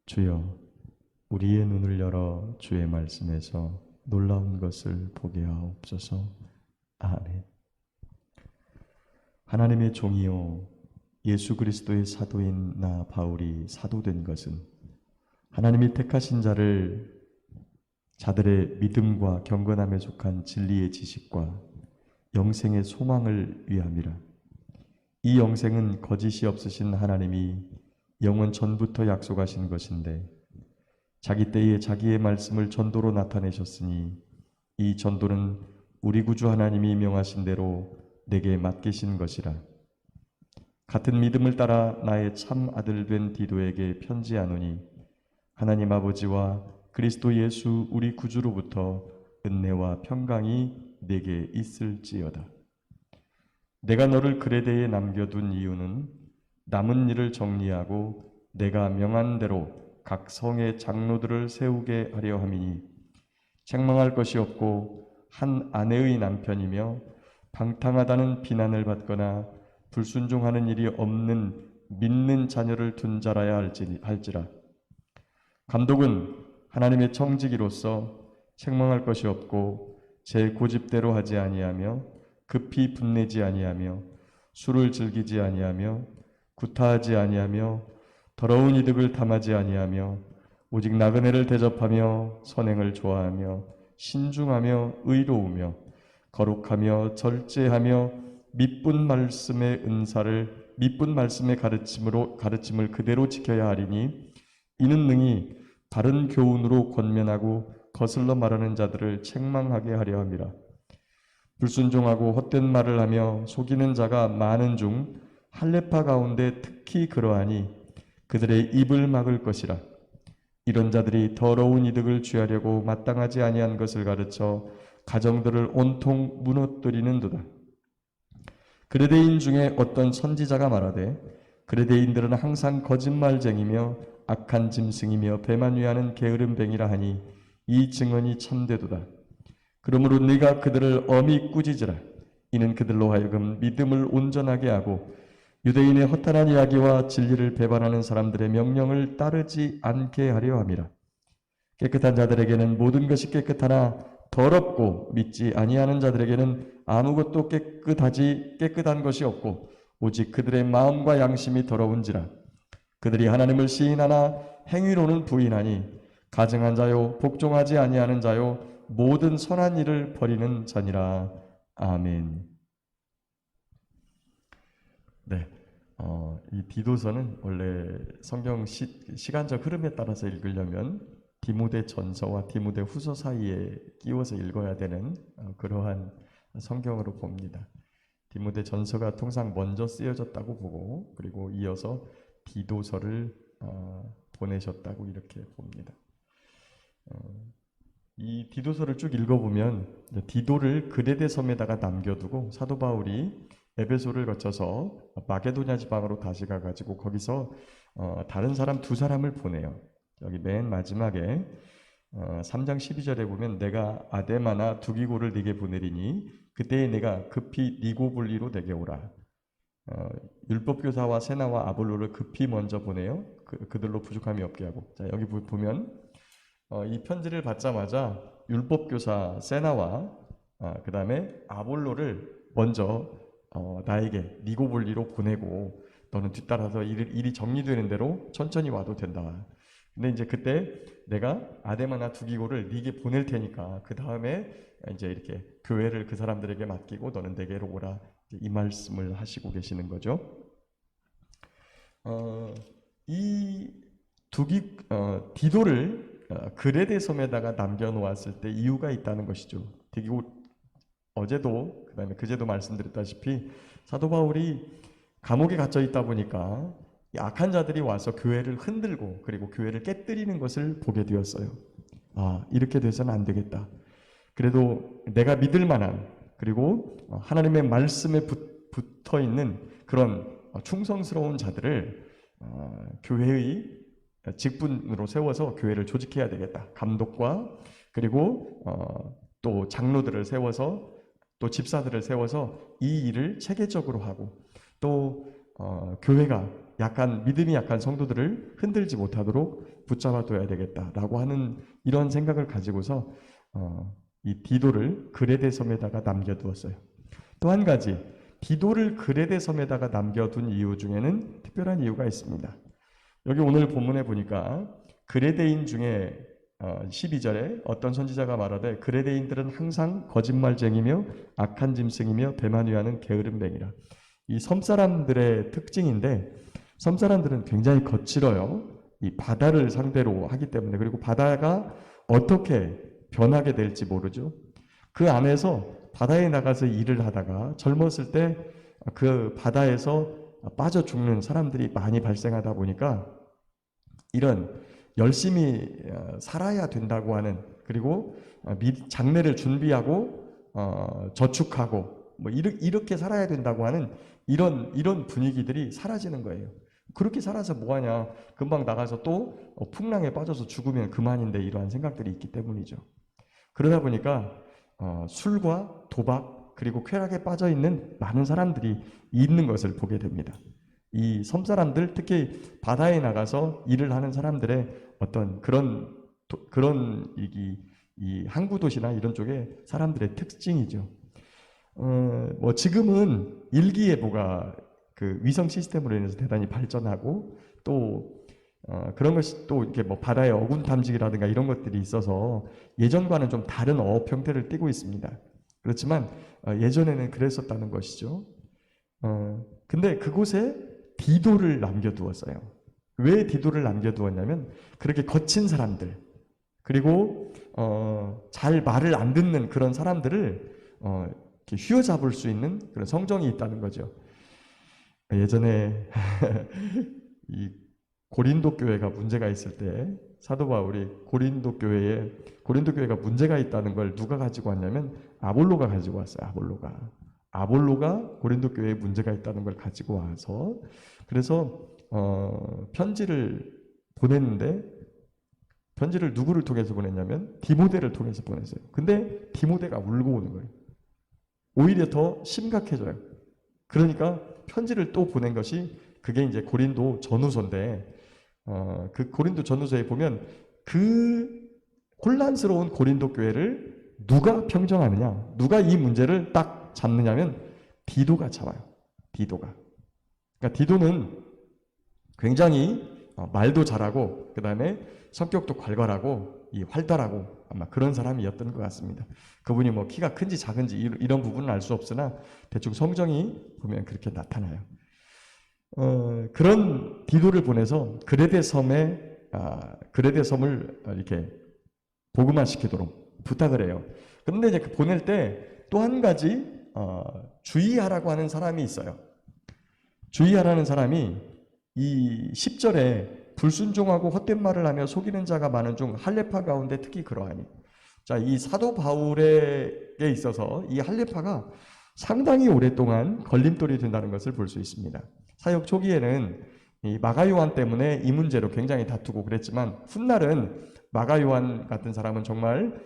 주여, 우리의 눈을 열어 주의 말씀에서 놀라운 것을 보게 하옵소서. 아멘. 하나님의 종이요 예수 그리스도의 사도인 나 바울이 사도된 것은 하나님이 택하신 자들의 믿음과 경건함에 속한 진리의 지식과 영생의 소망을 위함이라. 이 영생은 거짓이 없으신 하나님이 영원 전부터 약속하신 것인데 자기 때에 자기의 말씀을 전도로 나타내셨으니 이 전도는 우리 구주 하나님이 명하신 대로 내게 맡기신 것이라. 같은 믿음을 따라 나의 참 아들 된 디도에게 편지하노니 하나님 아버지와 그리스도 예수 우리 구주로부터 은혜와 평강이 내게 있을지어다. 내가 너를 그레데에 남겨둔 이유는 남은 일을 정리하고 내가 명한 대로 각 성의 장로들을 세우게 하려 함이니 책망할 것이 없고 한 아내의 남편이며 방탕하다는 비난을 받거나 불순종하는 일이 없는 믿는 자녀를 둔 자라야 할지라. 감독은 하나님의 청지기로서 책망할 것이 없고 제 고집대로 하지 아니하며 급히 분내지 아니하며 술을 즐기지 아니하며 구타하지 아니하며 더러운 이득을 탐하지 아니하며 오직 나그네를 대접하며 선행을 좋아하며 신중하며 의로우며 거룩하며 절제하며 믿분 말씀의 은사를 믿분 말씀의 가르침을 그대로 지켜야 하리니 이는 능히 바른 교훈으로 권면하고 거슬러 말하는 자들을 책망하게 하려 함이라. 불순종하고 헛된 말을 하며 속이는 자가 많은 중 할례파 가운데 특히 그러하니 그들의 입을 막을 것이라. 이런 자들이 더러운 이득을 취하려고 마땅하지 아니한 것을 가르쳐 가정들을 온통 무너뜨리는도다. 그레데인 중에 어떤 선지자가 말하되 그레데인들은 항상 거짓말쟁이며 악한 짐승이며 배만 위하는 게으름뱅이라 하니 이 증언이 참되도다. 그러므로 네가 그들을 엄히 꾸짖으라. 이는 그들로 하여금 믿음을 온전하게 하고 유대인의 허탄한 이야기와 진리를 배반하는 사람들의 명령을 따르지 않게 하려 함이라. 깨끗한 자들에게는 모든 것이 깨끗하나 더럽고 믿지 아니하는 자들에게는 아무것도 깨끗한 것이 없고 오직 그들의 마음과 양심이 더러운지라. 그들이 하나님을 시인하나 행위로는 부인하니 가증한 자요 복종하지 아니하는 자요 모든 선한 일을 버리는 자니라. 아멘. 네, 이 디도서는 원래 성경 시간적 흐름에 따라서 읽으려면 디모데 전서와 디모데 후서 사이에 끼워서 읽어야 되는 그러한 성경으로 봅니다. 디모데 전서가 통상 먼저 쓰여졌다고 보고 그리고 이어서 디도서를 보내셨다고 이렇게 봅니다. 이 디도서를 쭉 읽어보면 디도를 그레데 섬에다가 남겨두고 사도 바울이 에베소를 거쳐서 마게도냐 지방으로 다시 가가지고 거기서 다른 사람 두 사람을 보내요. 여기 맨 마지막에 3장 12절에 보면 내가 아데마나 두기고를 네게 보내리니 그때에 내가 급히 니고볼리로 내게 오라. 율법교사와 세나와 아볼로를 급히 먼저 보내요. 그들로 부족함이 없게 하고. 자, 여기 보면 이 편지를 받자마자 율법교사 세나와 그 다음에 아볼로를 먼저 나에게 니고볼리로 보내고 너는 뒤따라서 일이 정리되는 대로 천천히 와도 된다. 근데 이제 그때 내가 아데마나 두기고를 네게 보낼 테니까 그 다음에 이제 이렇게 교회를 그 사람들에게 맡기고 너는 내게로 오라. 이 말씀을 하시고 계시는 거죠. 이 디도를 그레데 섬에다가 남겨놓았을 때 이유가 있다는 것이죠. 디도 어제도 그다음에 그제도 말씀드렸다시피 사도 바울이 감옥에 갇혀 있다 보니까 악한 자들이 와서 교회를 흔들고 그리고 교회를 깨뜨리는 것을 보게 되었어요. 이렇게 돼서는 안 되겠다. 그래도 내가 믿을 만한 그리고 하나님의 말씀에 붙어 있는 그런 충성스러운 자들을 교회의 직분으로 세워서 교회를 조직해야 되겠다. 감독과 그리고 또 장로들을 세워서 또 집사들을 세워서 이 일을 체계적으로 하고 또 교회가 약한 믿음이 약한 성도들을 흔들지 못하도록 붙잡아둬야 되겠다라고 하는 이런 생각을 가지고서 이 디도를 그레데 섬에다가 남겨두었어요. 또 한 가지, 디도를 그레데 섬에다가 남겨둔 이유 중에는 특별한 이유가 있습니다. 여기 오늘 본문에 보니까 그레데인 중에 12절에 어떤 선지자가 말하되 그레데인들은 항상 거짓말쟁이며 악한 짐승이며 배만 위하는 게으른 뱅이라. 이 섬사람들의 특징인데, 섬사람들은 굉장히 거칠어요. 이 바다를 상대로 하기 때문에. 그리고 바다가 어떻게 변하게 될지 모르죠. 그 안에서 바다에 나가서 일을 하다가 젊었을 때 그 바다에서 빠져 죽는 사람들이 많이 발생하다 보니까 이런 열심히 살아야 된다고 하는, 그리고 장래를 준비하고 저축하고 뭐 이렇게 살아야 된다고 하는 이런 분위기들이 사라지는 거예요. 그렇게 살아서 뭐하냐, 금방 나가서 또 풍랑에 빠져서 죽으면 그만인데, 이러한 생각들이 있기 때문이죠. 그러다 보니까 술과 도박 그리고 쾌락에 빠져 있는 많은 사람들이 있는 것을 보게 됩니다. 이 섬사람들, 특히 바다에 나가서 일을 하는 사람들의 어떤 그런 이 항구 도시나 이런 쪽의 사람들의 특징이죠. 뭐 지금은 일기예보가 그 위성 시스템으로 인해서 대단히 발전하고, 또 그런 것이 또 이렇게 뭐 바다의 어군 탐지기라든가 이런 것들이 있어서 예전과는 좀 다른 어업 형태를 띠고 있습니다. 그렇지만 예전에는 그랬었다는 것이죠. 근데 그곳에 디도를 남겨두었어요. 왜 디도를 남겨두었냐면, 그렇게 거친 사람들, 그리고 잘 말을 안 듣는 그런 사람들을 이렇게 휘어잡을 수 있는 그런 성정이 있다는 거죠. 예전에 이 고린도 교회가 문제가 있을 때 사도 바울이 고린도 교회가 문제가 있다는 걸 누가 가지고 왔냐면 아볼로가 가지고 왔어요. 아볼로가 고린도 교회에 문제가 있다는 걸 가지고 와서, 그래서 편지를 보냈는데, 편지를 누구를 통해서 보냈냐면 디모데를 통해서 보냈어요. 근데 디모데가 울고 오는 거예요. 오히려 더 심각해져요. 그러니까 편지를 또 보낸 것이, 그게 이제 고린도 전후서인데, 그 고린도 전후서에 보면 그 혼란스러운 고린도 교회를 누가 평정하느냐, 누가 이 문제를 딱 잡느냐면 디도가 잡아요. 그러니까 디도는 굉장히 말도 잘하고, 그 다음에 성격도 괄괄하고 활달하고, 아마 그런 사람이었던 것 같습니다. 그분이 뭐 키가 큰지 작은지 이런 부분은 알 수 없으나 대충 성정이 보면 그렇게 나타나요. 그런 디도를 보내서 그레데 섬을 이렇게 복음화시키도록 부탁을 해요. 그런데 이제 보낼 때 또 한 가지 주의하라고 하는 사람이 있어요. 주의하라는 사람이 이 10절에 불순종하고 헛된 말을 하며 속이는 자가 많은 중 할례파 가운데 특히 그러하니. 자, 이 사도 바울에게 있어서 이 할례파가 상당히 오랫동안 걸림돌이 된다는 것을 볼 수 있습니다. 사역 초기에는 이 마가 요한 때문에 이 문제로 굉장히 다투고 그랬지만, 훗날은 마가 요한 같은 사람은 정말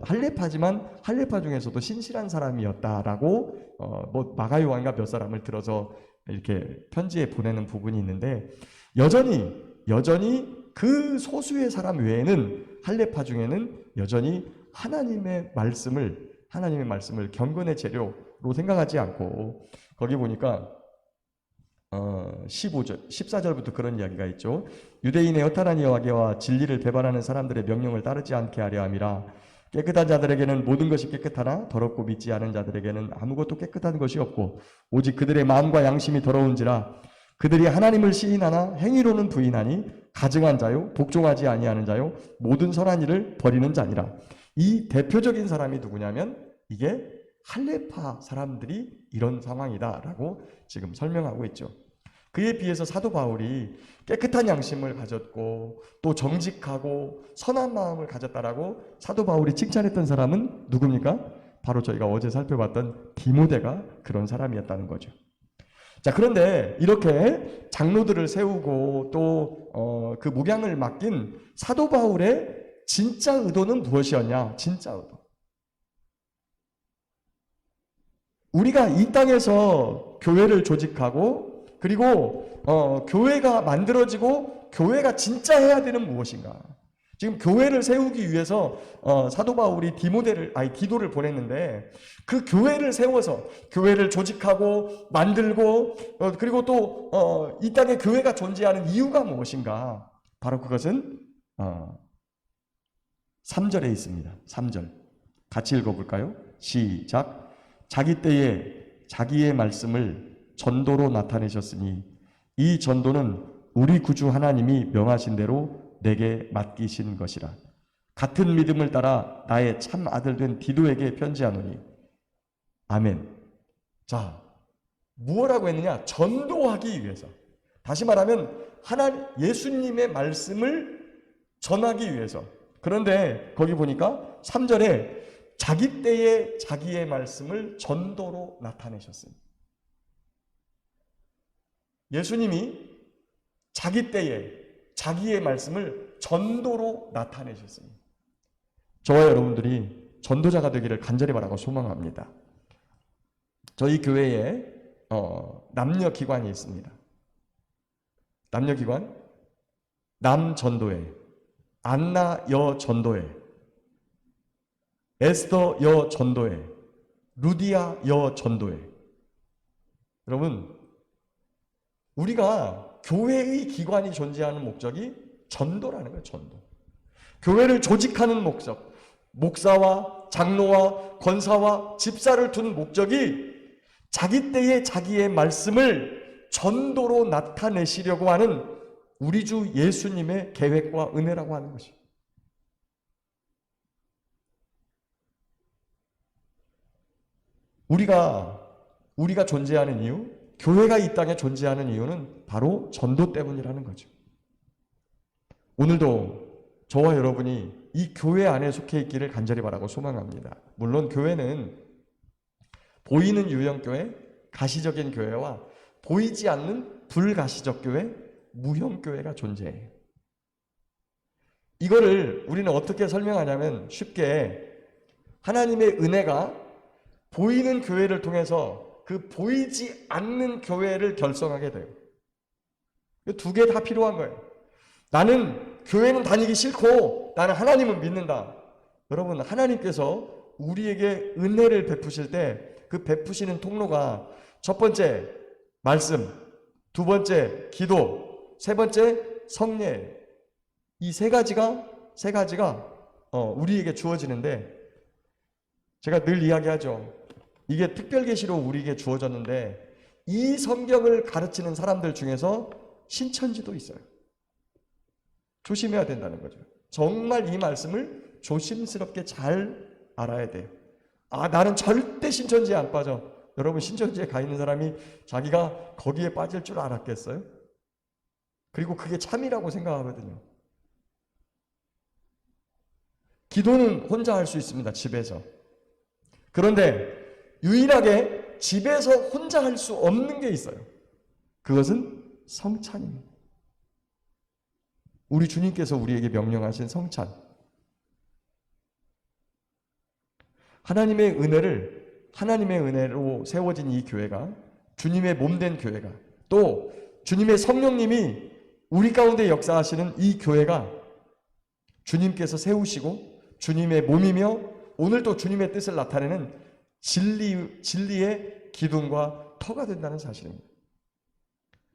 할례파지만 할례파 중에서도 신실한 사람이었다라고 뭐 마가 요한과 몇 사람을 들어서 이렇게 편지에 보내는 부분이 있는데, 여전히 그 소수의 사람 외에는, 할례파 중에는 여전히 하나님의 말씀을 경건의 재료로 생각하지 않고, 거기 보니까 15절, 14절부터 그런 이야기가 있죠. 유대인의 허탄한 이야기와 진리를 배반하는 사람들의 명령을 따르지 않게 하려 함이라. 깨끗한 자들에게는 모든 것이 깨끗하나 더럽고 믿지 않은 자들에게는 아무것도 깨끗한 것이 없고 오직 그들의 마음과 양심이 더러운지라. 그들이 하나님을 시인하나 행위로는 부인하니 가증한 자요 복종하지 아니하는 자요 모든 선한 일을 버리는 자니라. 이 대표적인 사람이 누구냐면 이게 할례파 사람들이 이런 상황이다라고 지금 설명하고 있죠. 그에 비해서 사도 바울이 깨끗한 양심을 가졌고 또 정직하고 선한 마음을 가졌다라고 사도 바울이 칭찬했던 사람은 누굽니까? 바로 저희가 어제 살펴봤던 디모데가 그런 사람이었다는 거죠. 자, 그런데 이렇게 장로들을 세우고 또 그 목양을 맡긴 사도 바울의 진짜 의도는 무엇이었냐? 진짜 의도. 우리가 이 땅에서 교회를 조직하고 그리고 교회가 만들어지고 교회가 진짜 해야 되는 무엇인가. 지금 교회를 세우기 위해서 사도 바울이 디도를 보냈는데 그 교회를 세워서 교회를 조직하고 만들고 그리고 또 이 땅에 교회가 존재하는 이유가 무엇인가. 바로 그것은 3절에 있습니다. 3절 같이 읽어볼까요? 시작. 자기 때에 자기의 말씀을 전도로 나타내셨으니 이 전도는 우리 구주 하나님이 명하신 대로 내게 맡기신 것이라. 같은 믿음을 따라 나의 참 아들 된 디도에게 편지하노니. 아멘. 자, 무엇라고 했느냐? 전도하기 위해서. 다시 말하면 예수님의 말씀을 전하기 위해서. 그런데 거기 보니까 3절에 자기 때에 자기의 말씀을 전도로 나타내셨습니다. 예수님이 자기 때에 자기의 말씀을 전도로 나타내셨습니다. 저와 여러분들이 전도자가 되기를 간절히 바라고 소망합니다. 저희 교회에 남녀기관이 있습니다. 남녀기관, 남전도회, 안나 여전도회, 에스더 여전도회, 루디아 여전도회. 여러분, 우리가 교회의 기관이 존재하는 목적이 전도라는 거예요. 전도. 교회를 조직하는 목적, 목사와 장로와 권사와 집사를 둔 목적이 자기 때에 자기의 말씀을 전도로 나타내시려고 하는 우리 주 예수님의 계획과 은혜라고 하는 것입니다. 우리가 존재하는 이유, 교회가 이 땅에 존재하는 이유는 바로 전도 때문이라는 거죠. 오늘도 저와 여러분이 이 교회 안에 속해 있기를 간절히 바라고 소망합니다. 물론 교회는 보이는 유형교회, 가시적인 교회와 보이지 않는 불가시적 교회, 무형교회가 존재해요. 이거를 우리는 어떻게 설명하냐면 쉽게 하나님의 은혜가 보이는 교회를 통해서 그 보이지 않는 교회를 결성하게 돼요. 두 개 다 필요한 거예요. 나는 교회는 다니기 싫고 나는 하나님을 믿는다. 여러분, 하나님께서 우리에게 은혜를 베푸실 때 그 베푸시는 통로가 첫 번째 말씀, 두 번째 기도, 세 번째 성례. 이 세 가지가 우리에게 주어지는데 제가 늘 이야기하죠. 이게 특별계시로 우리에게 주어졌는데 이 성경을 가르치는 사람들 중에서 신천지도 있어요. 조심해야 된다는 거죠. 정말 이 말씀을 조심스럽게 잘 알아야 돼요. 나는 절대 신천지에 안 빠져. 여러분, 신천지에 가 있는 사람이 자기가 거기에 빠질 줄 알았겠어요? 그리고 그게 참이라고 생각하거든요. 기도는 혼자 할 수 있습니다. 집에서. 그런데 유일하게 집에서 혼자 할 수 없는 게 있어요. 그것은 성찬입니다. 우리 주님께서 우리에게 명령하신 성찬. 하나님의 은혜로 세워진 이 교회가, 주님의 몸된 교회가, 또 주님의 성령님이 우리 가운데 역사하시는 이 교회가 주님께서 세우시고 주님의 몸이며 오늘도 주님의 뜻을 나타내는 진리의 기둥과 터가 된다는 사실입니다.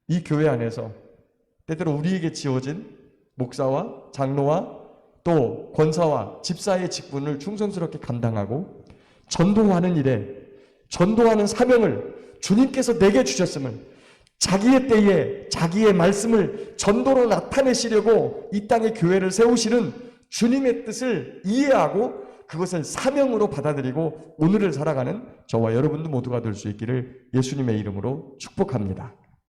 이 교회 안에서 때때로 우리에게 지어진 목사와 장로와 또 권사와 집사의 직분을 충성스럽게 감당하고 전도하는 일에, 전도하는 사명을 주님께서 내게 주셨음을, 자기의 때에 자기의 말씀을 전도로 나타내시려고 이 땅에 교회를 세우시는 주님의 뜻을 이해하고 그것을 사명으로 받아들이고 오늘을 살아가는 저와 여러분도 모두가 될 수 있기를 예수님의 이름으로 축복합니다.